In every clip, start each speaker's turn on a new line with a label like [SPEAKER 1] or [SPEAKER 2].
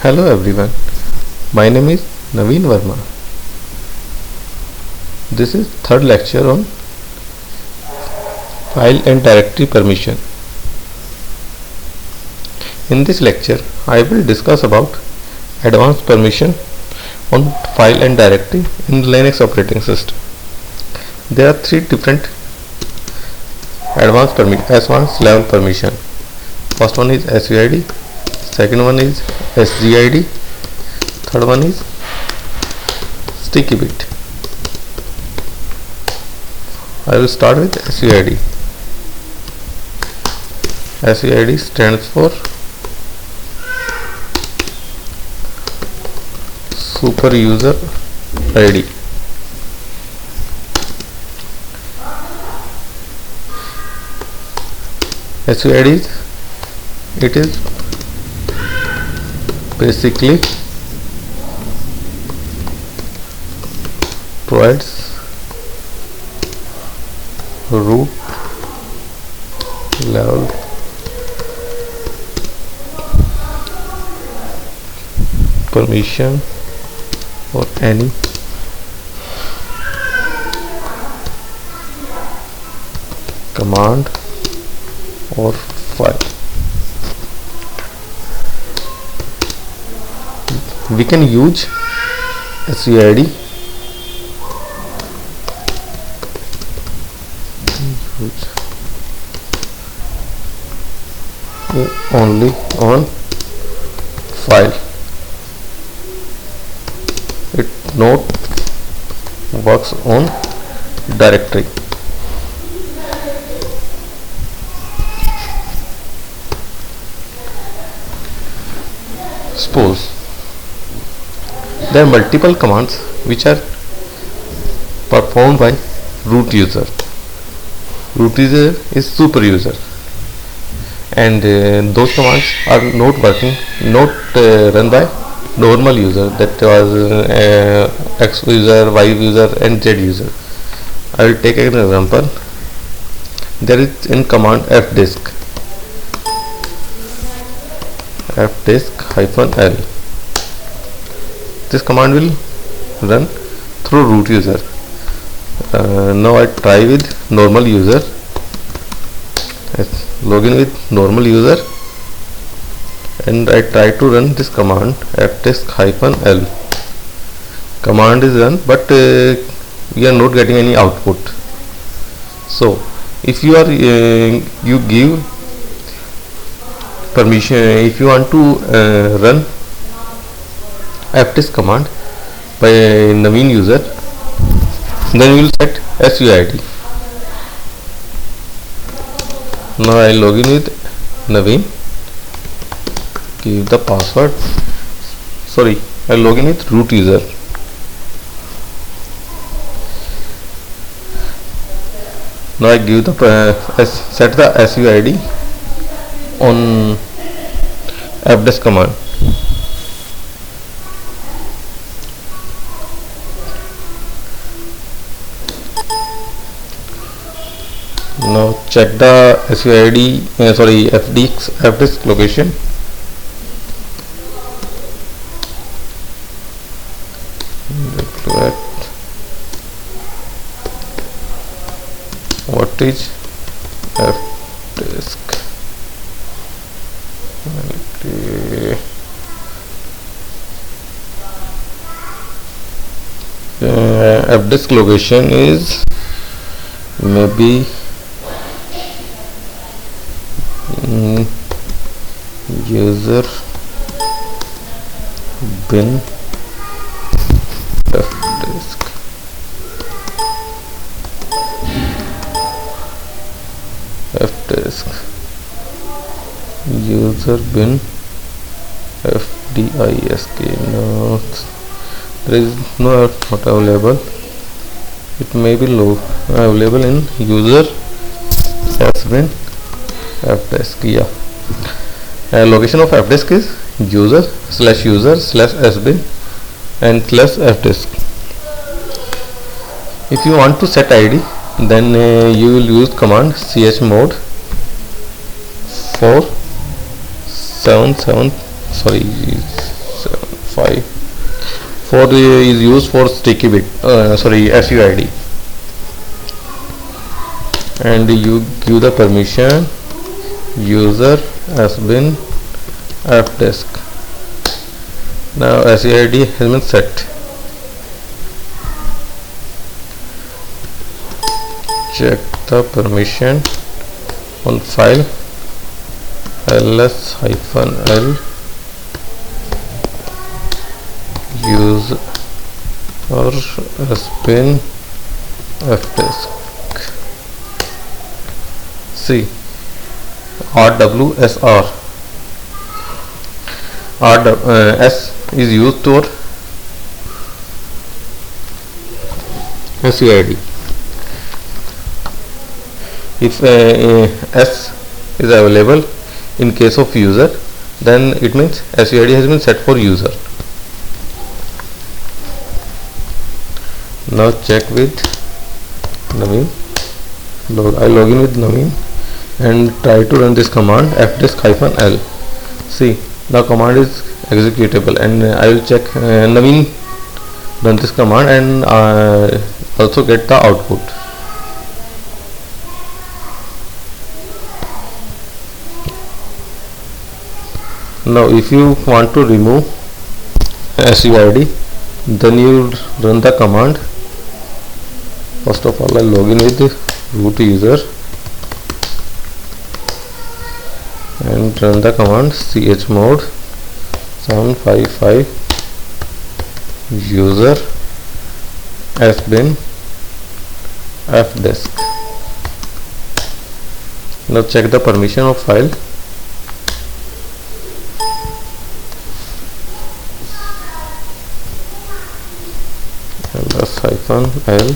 [SPEAKER 1] Hello everyone, my name is Naveen Verma. This is third lecture on file and directory permission. In this lecture, I will discuss about advanced permission on file and directory in Linux operating system. There are three different advanced level permission. First one is SUID, second one is SGID, third one is sticky bit. I will start with SUID. SUID stands for Super User ID. SUID is basically provides root level permission for any command or file. We can use SUID only on file. It not works on directory. Suppose there are multiple commands which are performed by root user. Root user is super user, and those commands are not working, not run by normal user, that was X user, Y user and Z user. I will take an example. There is in command fdisk -l. This command will run through root user. Now I try with normal user. Login with normal user and I try to run this command fdisk-l. Command is run, but we are not getting any output. So if you are you give permission, if you want to run fdisk command by Naveen user, then you will set SUID. Now I log in with Naveen, give the password. Sorry, I log in with root user. Now I give the set the SUID on fdisk command. Now check the SUID, fdisk location. What is fdisk? Fdisk location is maybe user bin fdisk. User bin fdisk. No, there is no not available. It may be low available in user bin fdisk. Yeah, location of fdisk is user/user/sbin and /fdisk. If you want to set ID, then you will use command chmod 477 sorry 5. 4 is used for sticky bit, SUID, and you give the permission user sbin fdisk. Now SUID has been set. Check the permission on file ls-l use or sbin fdisk. See, RWSR S is used for SUID. If S is available in case of user, then it means SUID has been set for user. Now check with Naveen. I log in with Naveen and try to run this command fdisk-l. See, the command is executable, and I will check Naveen run this command and also get the output. Now if you want to remove SUID, then you run the command. First of all, I log in with the root user and run the command chmod 755 user sbin fdisk. Now check the permission of file. ls-l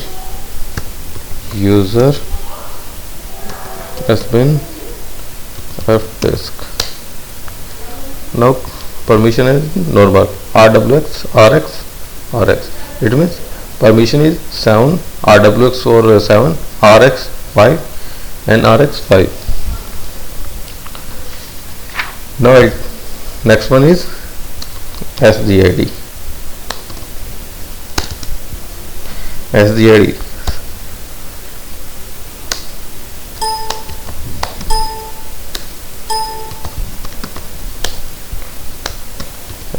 [SPEAKER 1] user sbin fdisk. Now permission is normal rwx rx. It means permission is 7 rwx or 7 rx 5 and rx 5. Now next one is sgid. sgid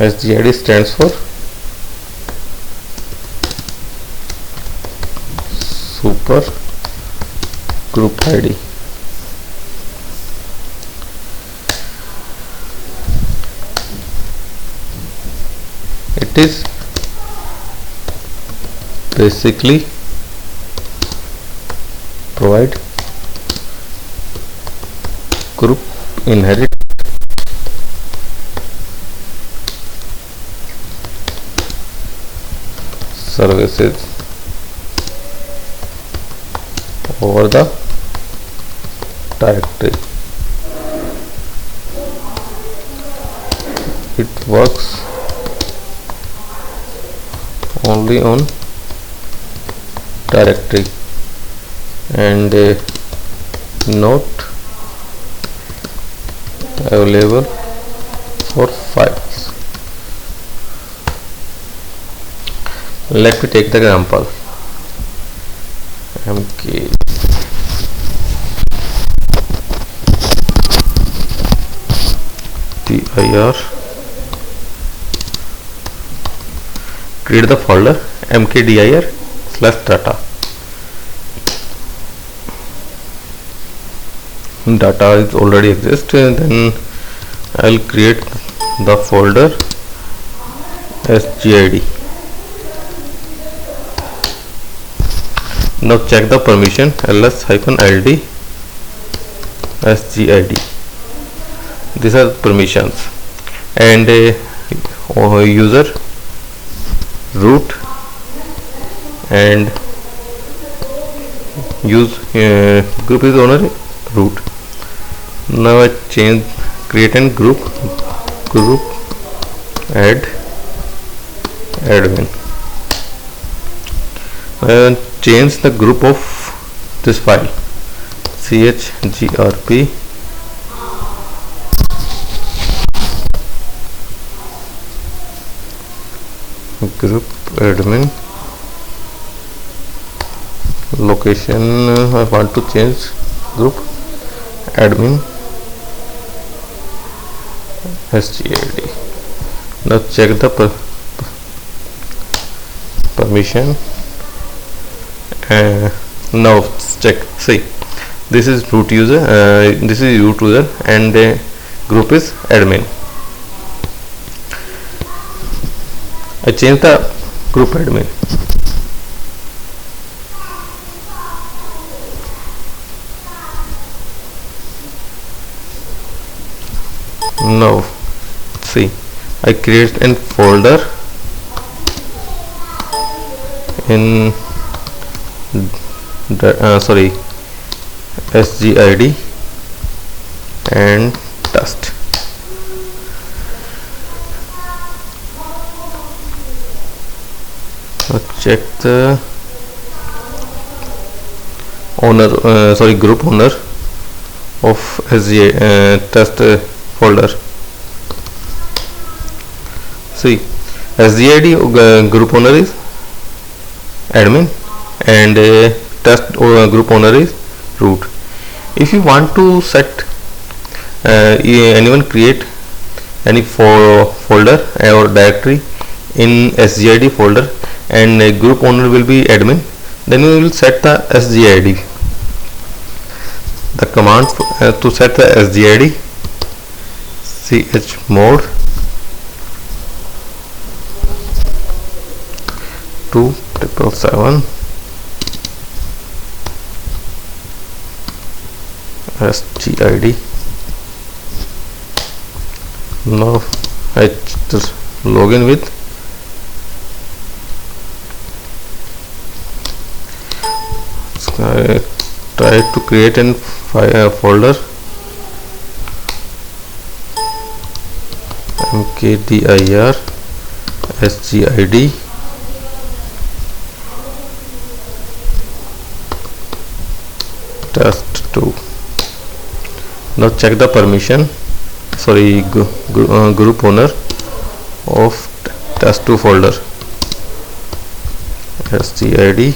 [SPEAKER 1] SGID stands for Super Group ID. It is basically provide group inherit services over the directory. It works only on directory and not available for files. Let me take the example. mkdir create the folder mkdir/data. Data is already exist, then I'll create the folder sgid. Now check the permission ls-ld sgid. These are permissions, and user root and use group is owner root. Now I change create and group add admin. Change the group of this file chgrp group admin location. I want to change group admin SGID. Now check the permission. Now check. See, this is root user, this is root user, and the group is admin. I change the group admin. Now see, I create a folder in sorry, SGID and test. Now check the owner, group owner of SGID test folder. See, SGID group owner is admin and test group owner is root. If you want to set anyone create any folder or directory in SGID folder and group owner will be admin, then we will set the SGID. The command to set the SGID: chmod 2777 SGID. Now I just log in with try to create a folder mkdir SGID test2. Now check the permission, group owner of test2 folder, SGID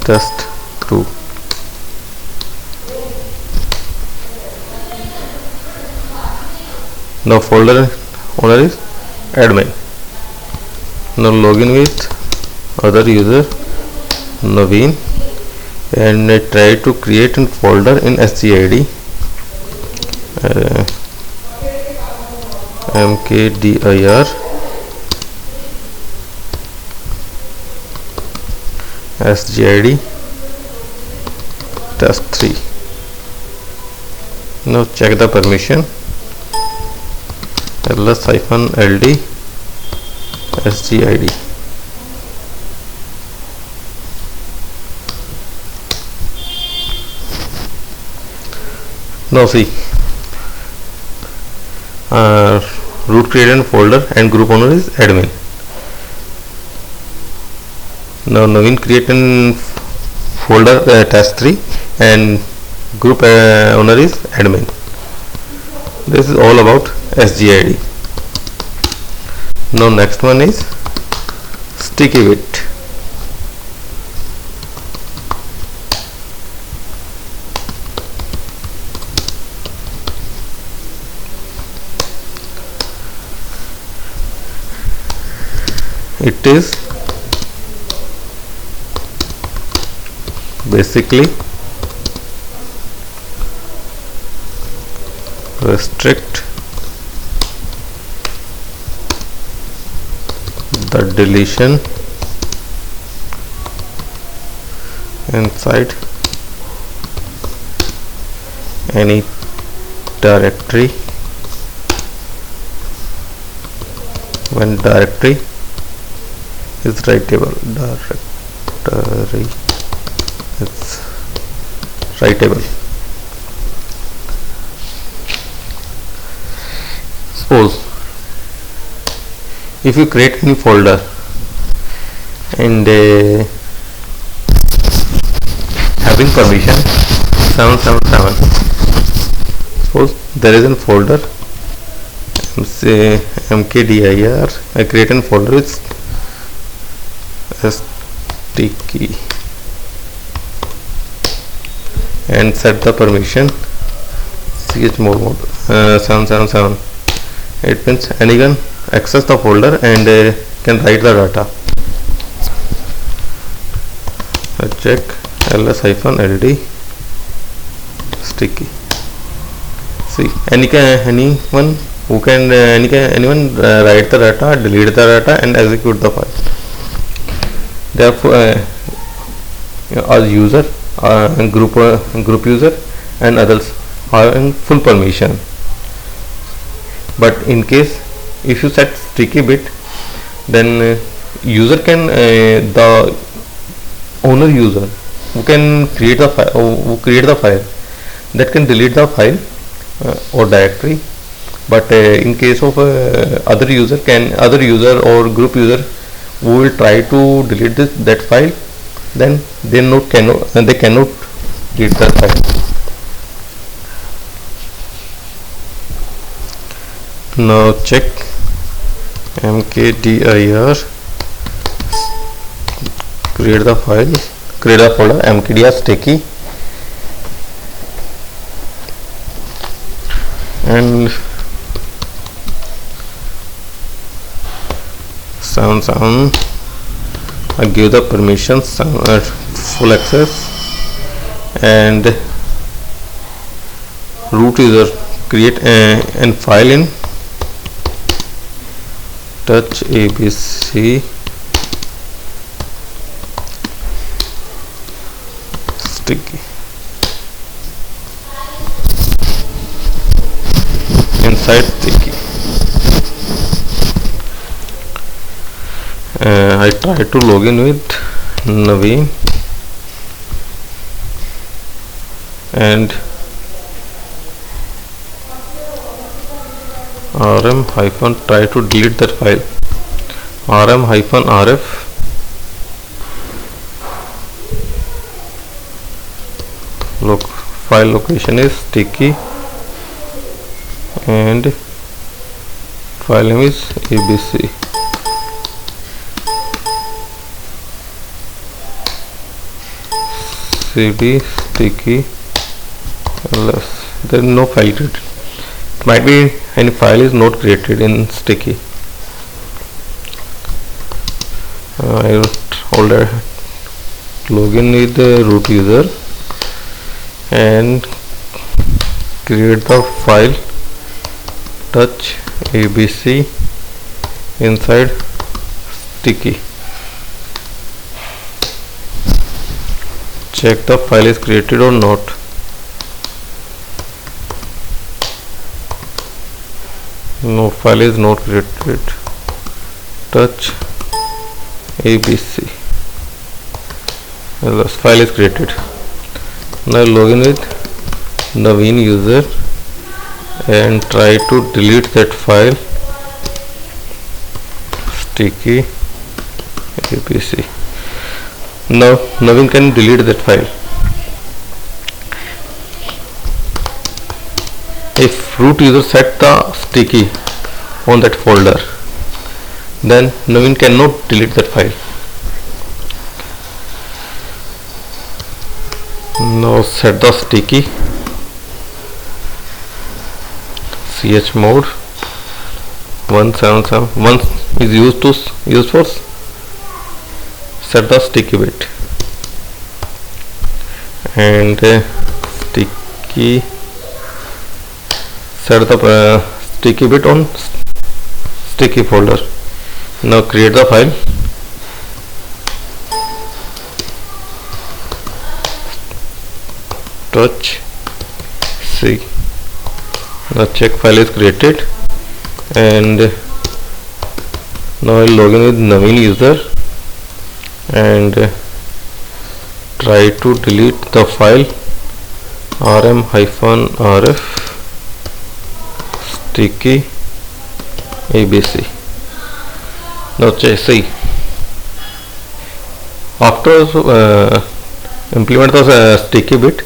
[SPEAKER 1] test2. Now folder owner is admin. Now login with other user Naveen and try to create a folder in SGID mkdir SGID test3. Now check the permission, ls-ld SGID. Now see, root created folder and group owner is admin. Now Naveen created folder test3 and group owner is admin. This is all about SGID. Now next one is StickyBit. It is basically restrict the deletion inside any directory when directory is writable. Directory is writable. Suppose if you create any folder and having permission 777, suppose there is a folder mkdir, I create a folder with sticky and set the permission chmod mode 777. It means anyone access the folder and can write the data. Check ls-ld sticky. See, anyone who can anyone write the data, delete the data and execute the file. Therefore a user, group user and others are in full permission. But in case if you set sticky bit, then user can the owner user who can create the file, that can delete the file or directory. But in case of other user or group user who will try to delete that file, then they cannot delete that file. Now check mkdir, create the folder mkdir sticky and I give the permissions full access, and root user create an file in touch abc sticky. Inside sticky, I try to log in with Naveen and rm hyphen try to delete that file. rm hyphen rf look, file location is sticky and file name is abc. cd sticky ls. There is no file created. Might be any file is not created in sticky. I will already log in with the root user and create the file touch abc inside sticky. Check the file is created or not. No, file is not created. Touch abc. The file is created. Now login with Naveen user and try to delete that file sticky abc. Now Naveen can delete that file. If root user set the sticky on that folder, then Naveen cannot delete that file. Now set the sticky chmod 177 is used for set the sticky bit and sticky set the sticky bit on sticky folder. Now create the file touch C. Now check file is created and now I will log in with Naveen user and try to delete the file rm-rf sticky abc. Now see, after implement the sticky bit,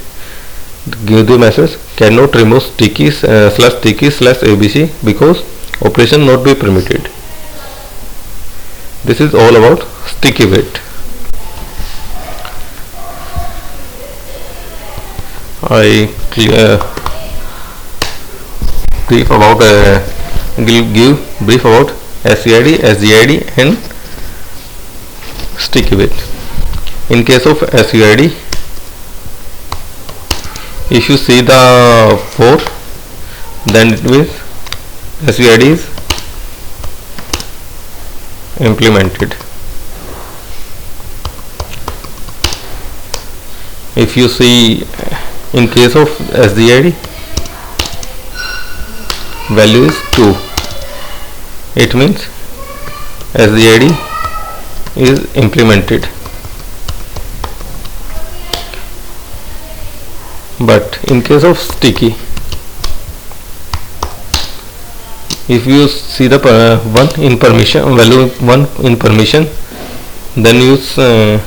[SPEAKER 1] give the message cannot remove sticky /sticky/abc because operation not be permitted. This is all about sticky bit. I brief about give brief about SCID, SGID and sticky bit. In case of SCID, if you see the 4, then it means SCID is implemented. If you see in case of SGID, value is 2, it means SGID is implemented. But in case of sticky, if you see the 1 in permission, value 1 in permission, then you see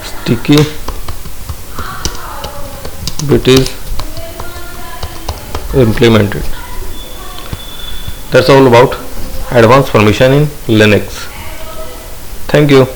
[SPEAKER 1] sticky bit is implemented. That's all about advanced permission in Linux. Thank you.